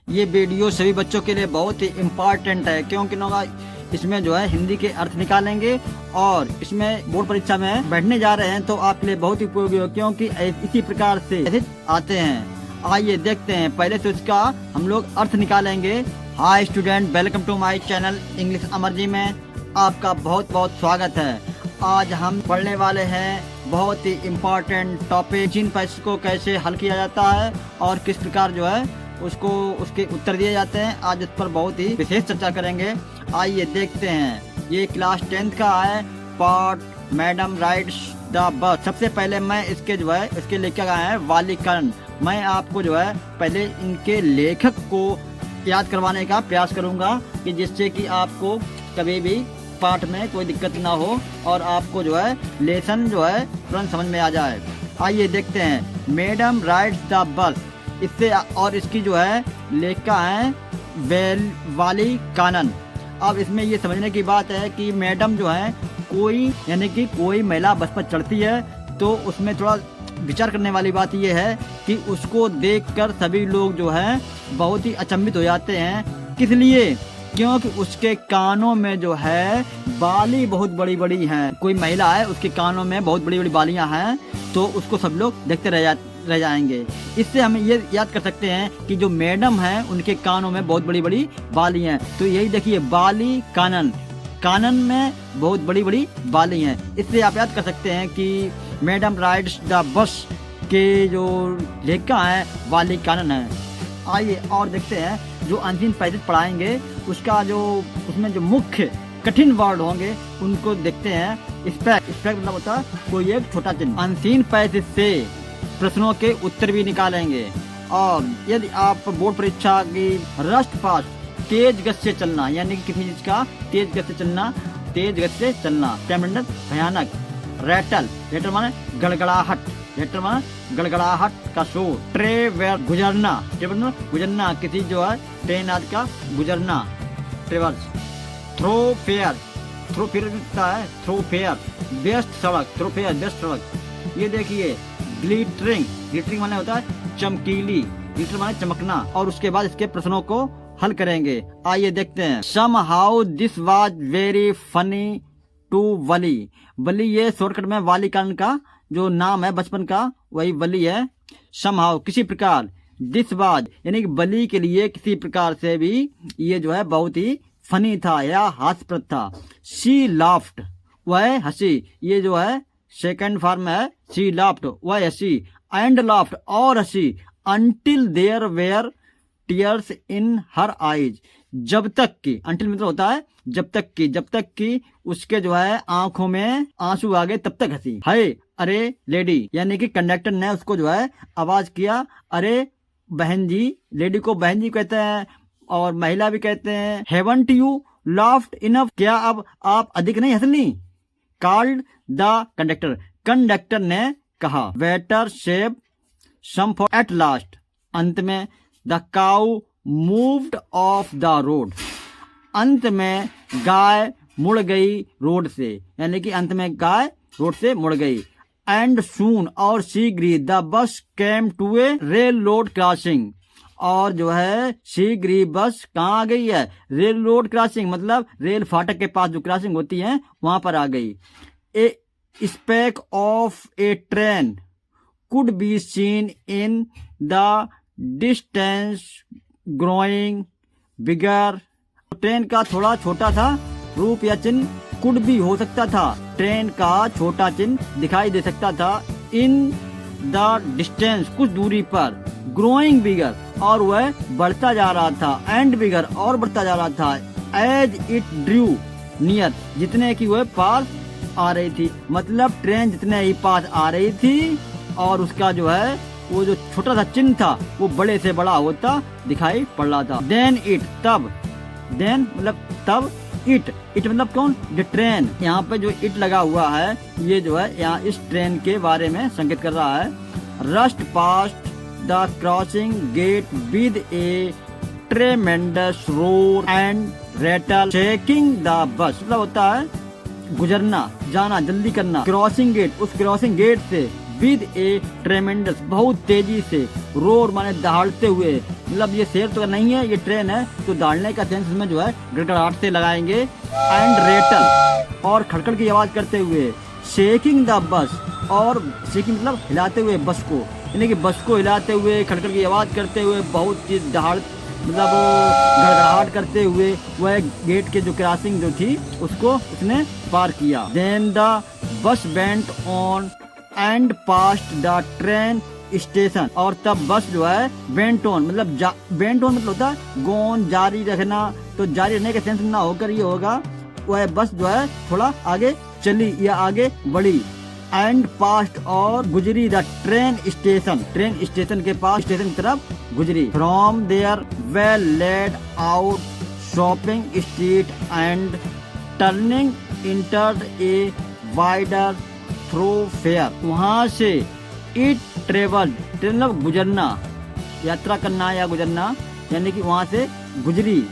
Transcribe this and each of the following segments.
ये वीडियो सभी बच्चों के लिए बहुत ही इम्पोर्टेंट है, क्योंकि लोग इसमें जो है हिंदी के अर्थ निकालेंगे और इसमें बोर्ड परीक्षा में बैठने जा रहे हैं तो आपके लिए बहुत ही उपयोगी हो, क्योंकि इसी प्रकार से ऐसे आते हैं। आइए देखते हैं, पहले से उसका हम लोग अर्थ निकालेंगे। Hi student, welcome to my channel English Amar ji में आपका बहुत बहुत स्वागत है। आज हम पढ़ने वाले हैं बहुत ही इम्पोर्टेंट टॉपिक, जिन प्रश्न को कैसे हल किया जाता है और किस प्रकार जो है उसको उसके उत्तर दिए जाते हैं। आज इस पर बहुत ही विशेष चर्चा करेंगे। आइए देखते हैं। ये क्लास 10th का है part madam rides the bus. सबसे पहले मैं इसके जो है इसके लेखक आए हैं वाली कर्ण। मैं आपको जो है पहले इनके लेखक को याद करवाने का प्रयास करूंगा कि जिससे कि आपको कभी भी पाठ में कोई दिक्कत ना हो और आपको जो है लेसन जो है तुरंत समझ में आ जाए। आइए देखते हैं। मैडम राइड्स द बस, इससे और इसकी जो है लेखिका है वाली कानन। अब इसमें ये समझने की बात है कि मैडम जो है कोई यानी कि कोई महिला बस पर चढ़ती है तो उसमें थोड़ा विचार करने वाली बात ये है कि उसको देखकर सभी लोग जो है बहुत ही अचंभित हो जाते हैं। किस लिए? क्योंकि उसके कानों में जो है बाली बहुत बड़ी बड़ी हैं। कोई महिला है, उसके कानों में बहुत बड़ी बड़ी बालियां हैं, तो उसको सब लोग देखते रह जाएंगे। इससे हम ये याद कर सकते हैं कि जो मैडम है उनके कानों में बहुत बड़ी बड़ी बाली हैं। तो यही देखिए, बाली कानन, कानन में बहुत बड़ी बड़ी बाली हैं। इससे आप याद कर सकते हैं कि मैडम राइड्स द बस के जो लेखिका है वाली कानन है। आइए और देखते हैं, जो अनसीन पैसेज पढ़ाएंगे उसका जो उसमें जो मुख्य कठिन वर्ड होंगे उनको देखते हैं। स्पेक्ट मतलब होता है कोई एक छोटा चिन्ह। अनसीन पैसेज से प्रश्नों के उत्तर भी निकालेंगे। और यदि आप बोर्ड परीक्षा की रस्ट पास तेज गति से चलना, यानी कि किसी चीज का तेज गति से चलना, तेज गति से चलना, ट्रेमेंडस भयानक, रैटल, रैटल माने गड़गड़ाहट, रैटल माने गड़गड़ाहट का शोर, ट्रेवर गुजरना, ट्रेवर गुजरना, किसी जो है ट्रेन आदि का गुजरना, traverse, thoroughfare, thoroughfare लिखता है, थ्रो फेयर बेस्ट सड़क, थ्रो फेयर बेस्ट सड़क। ये देखिए ग्लिटरिंग, ग्लिटरिंग माने होता है चमकीली, ग्लिटर माने चमकना। और उसके बाद इसके प्रश्नों को हल करेंगे। आइए देखते हैं। Somehow this was very funny to वली। वली ये शॉर्टकट में वाली कानन का जो नाम है बचपन का, वही वली है। Somehow किसी प्रकार, this was यानी कि वली के लिए किसी प्रकार से भी ये जो है बहुत ही फनी था या हास्यप्रद था। She laughed, वह हंसी, ये जो है सेकंड फॉर्म है। She laughed, वह हंसी, and laughed और हंसी, until there were tears in her eyes, जब तक की, until मतलब होता है जब तक की उसके जो है आंखों में आंसू आ गए तब तक हंसी। हाय अरे लेडी, यानी कि कंडक्टर ने उसको जो है आवाज किया, अरे बहन जी। लेडी को बहन जी कहते हैं और महिला भी कहते हैं। Haven't you laughed enough, क्या अब आप अधिक नहीं हंस ली? Called the conductor, कंडक्टर ने कहा। Waiter said some for at last, अंत में The cow moved off the road, अंत में गाय मुड़ गई रोड से, यानी कि अंत में गाय रोड से मुड़ गई। And soon और शीघ्र the bus came to a railroad crossing, और जो है शीघ्र बस कहाँ आ गई है? रेल रोड क्रॉसिंग मतलब रेल फाटक के पास जो क्रॉसिंग होती है वहां पर आ गई। A speck of a train could be seen in the distance growing bigger, train का थोड़ा छोटा था रूप या चिन्ह कुड भी हो सकता था, ट्रेन का छोटा चिन्ह दिखाई दे सकता था। इन द डिस्टेंस कुछ दूरी पर, ग्रोइंग बिगर और वह बढ़ता जा रहा था, एंड बिगर और बढ़ता जा रहा था, एज इट ड्रू नियर जितने की वह पास आ रही थी। मतलब ट्रेन जितने ही पास आ रही थी और उसका जो है वो जो छोटा सा चिन्ह था वो बड़े से बड़ा होता दिखाई पड़ रहा था। देन इट, तब, देन मतलब तब, इट मतलब कौन? The train. यहाँ पे जो इट लगा हुआ है ये जो है यहाँ इस ट्रेन के बारे में संकेत कर रहा है। Rushed past the crossing gate with a tremendous roar and rattle shaking the bus, मतलब होता है गुजरना, जाना, जल्दी करना। क्रॉसिंग गेट, उस क्रॉसिंग गेट से, विद ए ट्रेमेंडस बहुत तेजी से, रोर माने दहाड़ते हुए, मतलब ये शेर तो नहीं है, ये ट्रेन है। तो दौड़ने का सेंस इसमें जो है गड़गड़ाहट से लगाएंगे। एंड रेटल और खड़खड़ की आवाज करते हुए। शेकिंग द बस और शेकिंग मतलब हिलाते हुए बस को, यानी कि बस को हिलाते हुए खड़खड़ की आवाज करते हुए बहुत चीज दहाड़ मतलब गड़गड़ाहट करते हुए वह गेट के जो क्रॉसिंग जो थी उसको उसने पार किया। Then the bus went on and past the train station. और तब बस जो है वेंट ऑन मतलब वेंट ऑन मतलब होता है गोन जारी रखना। तो जारी रहने के सेंस में ना होकर ये होगा वह बस जो है थोड़ा आगे चली या आगे बढ़ी। एंड पास्ट और गुजरी द ट्रेन स्टेशन के पास स्टेशन की तरफ गुजरी। From there well led out shopping street and turning entered a wider thoroughfare. वहां से इट ट्रेवल मतलब गुजरना, यात्रा करना या गुजरना, यानी कि वहां से गुजरी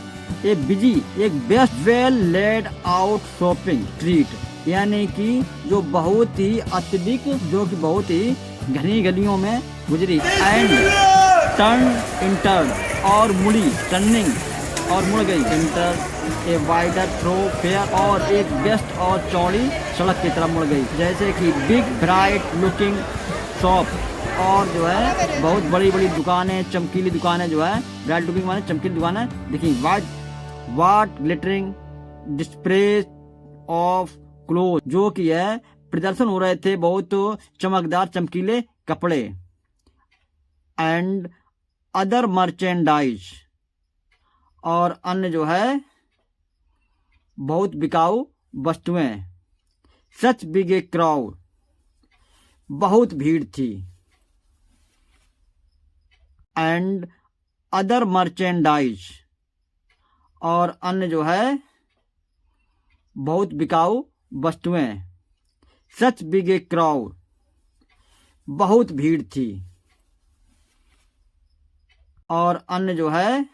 एक best well led out shopping street, यानी कि जो बहुत ही अत्यधिक जो कि बहुत ही घनी गलियों में गुजरी। एंड टर्न इंटर्न और मुड़ी टर्निंग और मुड़ गई। इंटर ए वाइडर थ्रोफेयर और एक बेस्ट और चौड़ी सड़क की तरफ मुड़ गई। जैसे कि बिग ब्राइट लुकिंग शॉप और जो है बहुत बड़ी बड़ी दुकानें, चमकीली दुकानें जो है ब्राइट लुकिंग माने चमकीली दुकानें देखिए। वाट ग्लिटरिंग डिस्प्ले ऑफ क्लोथ जो कि है प्रदर्शन हो रहे थे बहुत चमकदार चमकीले कपड़े। एंड अदर मर्चेंडाइज और अन्य जो है बहुत बिकाऊ वस्तुएं। सच बिग ए क्राउड बहुत भीड़ थी। एंड अदर मर्चेंडाइज और अन्य जो है बहुत बिकाऊ वस्तुएं। सच बिग ए क्राउड बहुत भीड़ थी। और अन्य जो है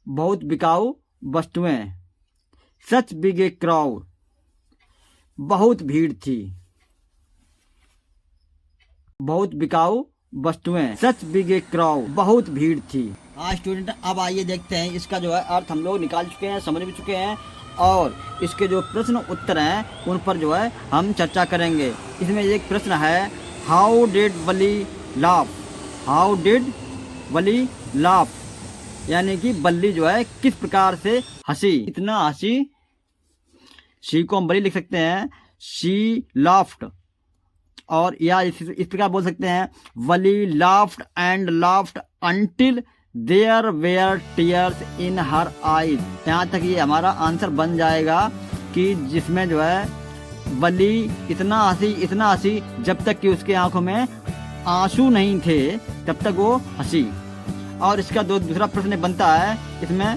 बहुत बिकाऊ वस्तुएं। सच बिग ए क्राउड बहुत भीड़ थी। बहुत बिकाऊ वस्तुएं। सच बिग ए क्राउड बहुत भीड़ थी। हाँ स्टूडेंट, अब आइए देखते हैं इसका जो है अर्थ हम लोग निकाल चुके हैं, समझ भी चुके हैं और इसके जो प्रश्न उत्तर हैं उन पर जो है हम चर्चा करेंगे। इसमें एक प्रश्न है how did Wali laugh. How did Wali laugh यानी कि बल्ली जो है किस प्रकार से हंसी, इतना हंसी। शी को हम बली लिख सकते हैं शी लाफ्ड, और या इस प्रकार बोल सकते हैं Wally laughed and laughed until there were tears in her eyes. यहाँ तक ये हमारा आंसर बन जाएगा कि जिसमें जो है वली इतना हंसी जब तक कि उसके आंखों में आंसू नहीं थे तब तक वो हंसी। और इसका दूसरा प्रश्न बनता है इसमें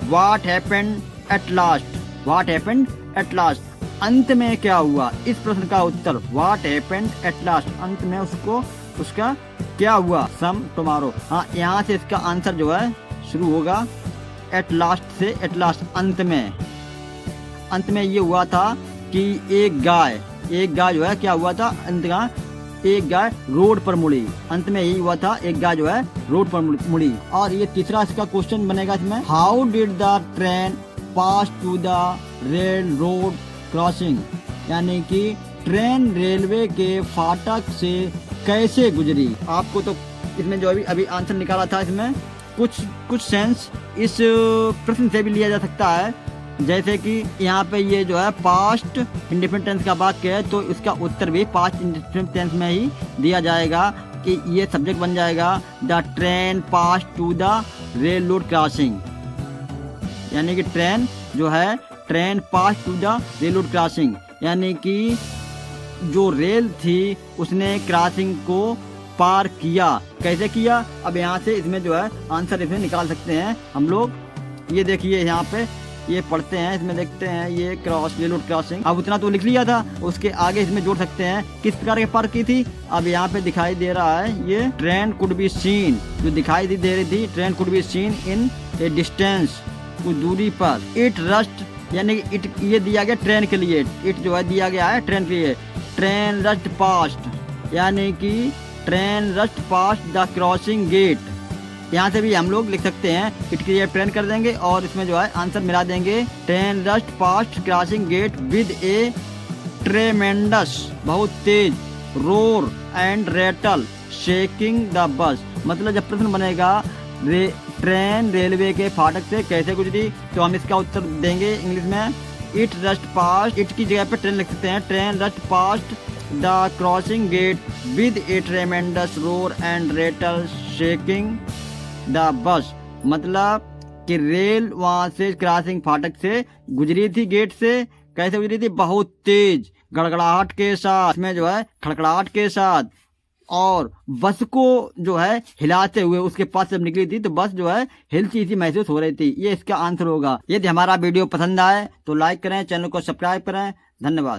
what happened at last. What happened at last अंत में क्या हुआ। इस प्रश्न का उत्तर व्हाट हैपेंड एट लास्ट अंत में उसका क्या हुआ। सम टुमारो। हाँ, यहाँ से इसका आंसर जो है शुरू होगा एट लास्ट से। एट लास्ट अंत में ये हुआ था कि एक गाय जो है क्या हुआ था अंत का, एक गाय रोड पर मुड़ी। अंत में यही हुआ था, एक गाय जो है रोड पर मुड़ी। और ये तीसरा इसका क्वेश्चन बनेगा इसमें how did the train pass to the railroad crossing, यानी कि ट्रेन रेलवे के फाटक से कैसे गुजरी। आपको तो इसमें जो अभी आंसर निकाला था इसमें कुछ सेंस इस प्रश्न से भी लिया जा सकता है। जैसे कि यहाँ पे ये जो है पास्ट इंडिफिनिट टेंस का वाक्य है तो इसका उत्तर भी पास्ट इंडिफिनिट टेंस में ही दिया जाएगा कि ये सब्जेक्ट बन जाएगा the train pass to the railroad crossing, यानी कि train pass to the railroad crossing, यानी कि जो रेल थी उसने क्रॉसिंग को पार किया। कैसे किया, अब यहाँ से इसमें जो है आंसर इसमें निकाल सकते हैं हम लोग। ये देखिए यहाँ पे ये पढ़ते हैं, इसमें देखते हैं ये रेल रोड क्रॉसिंग। अब उतना तो लिख लिया था, उसके आगे इसमें जोड़ सकते हैं किस प्रकार के पार की थी। अब यहाँ पे दिखाई दे रहा है ये ट्रेन कुड बी सीन, जो दिखाई दे रही थी train could be seen in A distance, कुछ दूरी पर। इट रस्ट यानी कि इट ये दिया गया ट्रेन के लिए, इट जो है दिया गया है ट्रेन के लिए। ट्रेन रस्ट पास्ट यानी कि train rushed past the crossing gate, यहाँ से भी हम लोग लिख सकते हैं, इट के लिए ट्रेन कर देंगे और इसमें जो है आंसर मिला देंगे। Train rushed past crossing gate with a tremendous, बहुत तेज, roar and rattle shaking the bus. मतलब जब प्रश्न बनेगा ट्रेन रेलवे के फाटक से कैसे गुजरी, तो हम इसका उत्तर देंगे इंग्लिश में, इट रस्ट पास्ट, इट की जगह पे ट्रेन लिख सकते हैं, train rushed past the crossing gate with a tremendous roar and rattle shaking the bus. मतलब कि रेल वहां से क्रॉसिंग फाटक से गुजरी थी, गेट से कैसे गुजरी थी, बहुत तेज गड़गड़ाहट के साथ, में जो है खड़खड़ाहट के साथ, और बस को जो है हिलाते हुए उसके पास जब निकली थी तो बस जो है हिलती सी महसूस हो रही थी। ये इसका आंसर होगा। यदि हमारा वीडियो पसंद आए तो लाइक करें, चैनल को सब्सक्राइब करें। धन्यवाद।